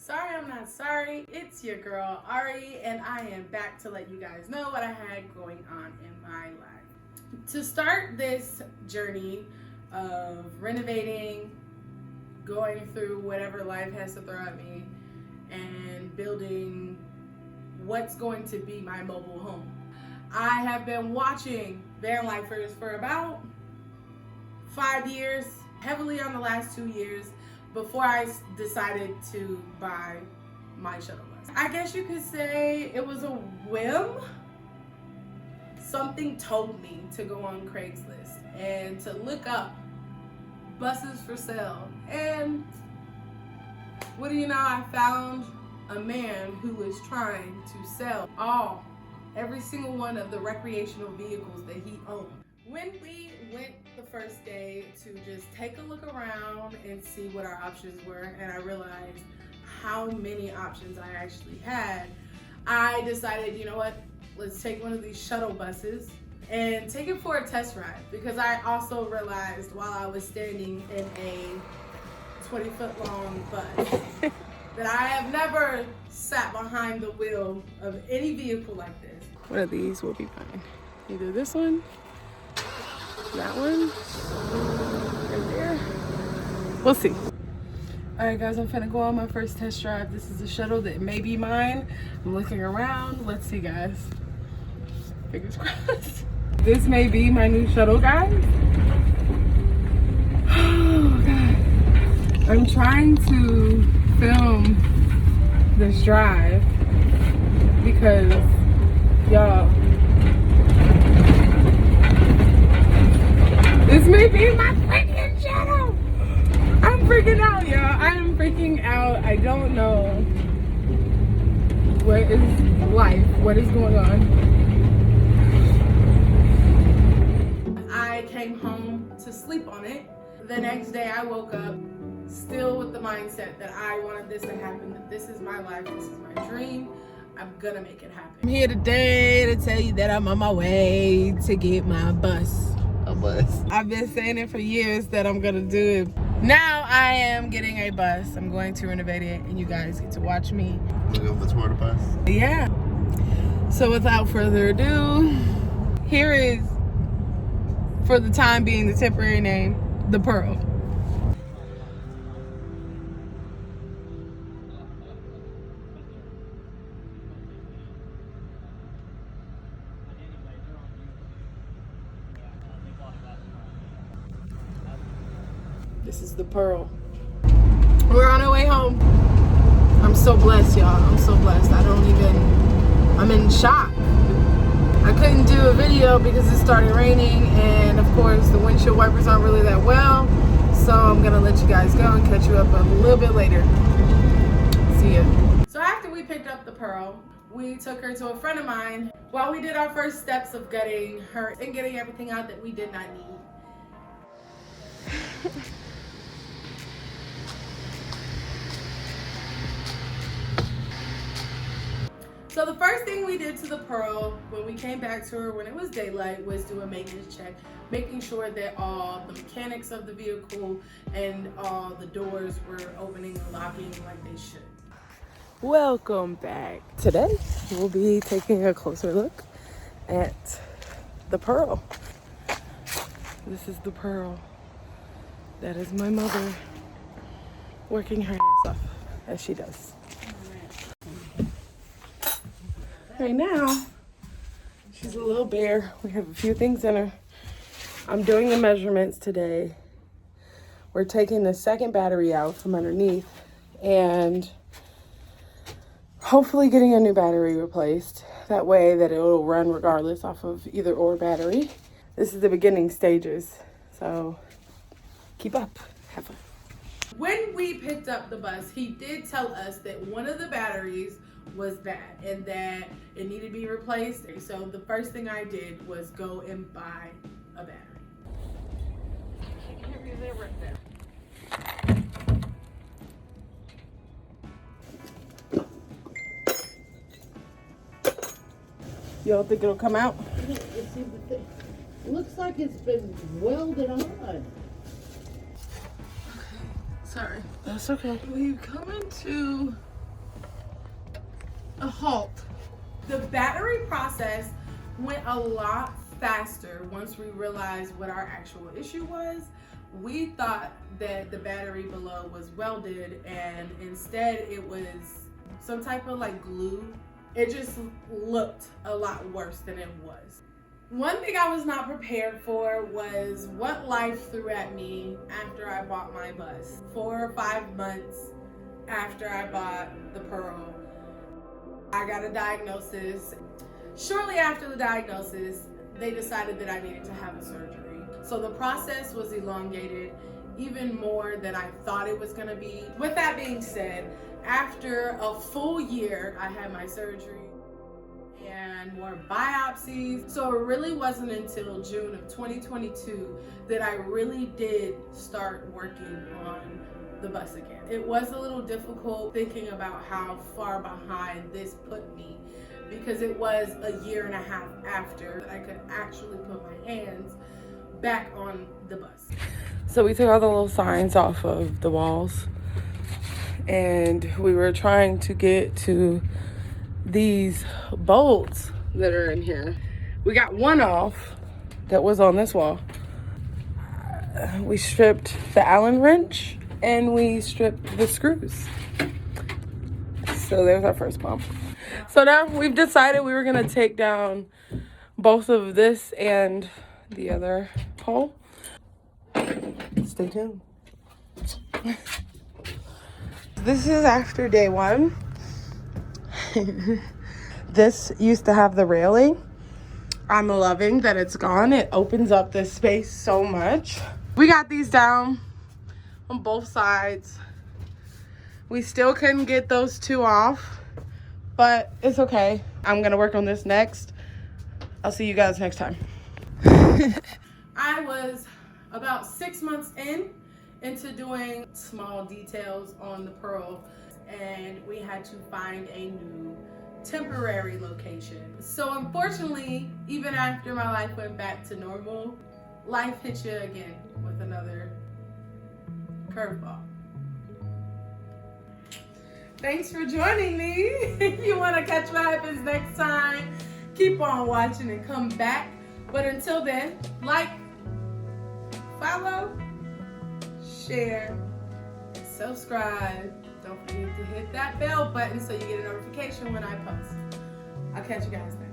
Sorry I'm not sorry. It's your girl Ari, and I am back to let you guys know what I had going on in my life. To start this journey of renovating, going through whatever life has to throw at me, and building what's going to be my mobile home, I have been watching van lifers for about 5 years, heavily on the last 2 years, before I decided to buy my shuttle bus. I guess you could say it was a whim. Something told me to go on Craigslist and to look up buses for sale. And what do you know, I found a man who was trying to sell every single one of the recreational vehicles that he owned. When we went the first day to just take a look around and see what our options were, and I realized how many options I actually had, I decided, you know what, let's take one of these shuttle buses and take it for a test ride, because I also realized while I was standing in a 20-foot long bus that I have never sat behind the wheel of any vehicle like this. One of these will be fine. Either this one, that one, right there. We'll see. All right, guys, I'm finna go on my first test drive. This is a shuttle that may be mine. I'm looking around. Let's see, guys. Fingers crossed. This may be my new shuttle, guys. Oh, God. I'm trying to film this drive because, y'all, this may be my freaking shuttle. I'm freaking out, y'all. I am freaking out. I don't know what is life, what is going on. I came home to sleep on it. The next day I woke up still with the mindset that I wanted this to happen, that this is my life, this is my dream. I'm gonna make it happen. I'm here today to tell you that I'm on my way to get my bus. A bus. I've been saying it for years that I'm gonna do it. Now I am getting a bus. I'm going to renovate it, and you guys get to watch me. Look at the tour bus. Yeah. So without further ado, here is, for the time being, the temporary name, the Pearl. This is the Pearl. We're on our way home. I'm so blessed, y'all. I'm so blessed. I'm in shock. I couldn't do a video because it started raining, and of course the windshield wipers aren't really that well. So I'm gonna let you guys go and catch you up a little bit later. See ya. So after we picked up the Pearl, we took her to a friend of mine while we did our first steps of gutting her and getting everything out that we did not need. So the first thing we did to the Pearl when we came back to her when it was daylight was do a maintenance check, making sure that all the mechanics of the vehicle and all the doors were opening and locking like they should. Welcome back. Today we'll be taking a closer look at the Pearl. This is the Pearl. That is my mother working her ass off, as she does. Right now, she's a little bare. We have a few things in her. I'm doing the measurements today. We're taking the second battery out from underneath and hopefully getting a new battery replaced. That way that it will run regardless off of either or battery. This is the beginning stages, so keep up, have fun. When we picked up the bus, he did tell us that one of the batteries was bad and that it needed to be replaced. So the first thing I did was go and buy a battery. Y'all think it'll come out? It looks like it's been welded on. Okay, sorry. That's okay. We've come into a halt. The battery process went a lot faster once we realized what our actual issue was. We thought that the battery below was welded, and instead it was some type of like glue. It just looked a lot worse than it was. One thing I was not prepared for was what life threw at me after I bought my bus. 4 or 5 months after I bought the Pearl, I got a diagnosis. Shortly after the diagnosis, they decided that I needed to have a surgery. So the process was elongated even more than I thought it was gonna be. With that being said, after a full year, I had my surgery and more biopsies. So it really wasn't until June of 2022 that I really did start working on the bus again. It was a little difficult thinking about how far behind this put me, because it was a year and a half after that I could actually put my hands back on the bus. So we took all the little signs off of the walls, and we were trying to get to these bolts that are in here. We got one off that was on this wall. We stripped the Allen wrench and we stripped the screws. So there's our first pump. So now we've decided we were gonna take down both of this and the other pole. Stay tuned. This is after day 1. This used to have the railing. I'm loving that it's gone. It opens up this space so much. We got these down on both sides. We still couldn't get those 2 off, but it's okay. I'm gonna work on this next. I'll see you guys next time. I was about 6 months into doing small details on the Pearl, and we had to find a new temporary location. So unfortunately, even after my life went back to normal, life hit you again with another curveball. Thanks for joining me. If you want to catch what happens next time, keep on watching and come back. But until then, like, follow, share, subscribe. Don't forget to hit that bell button so you get a notification when I post. I'll catch you guys next.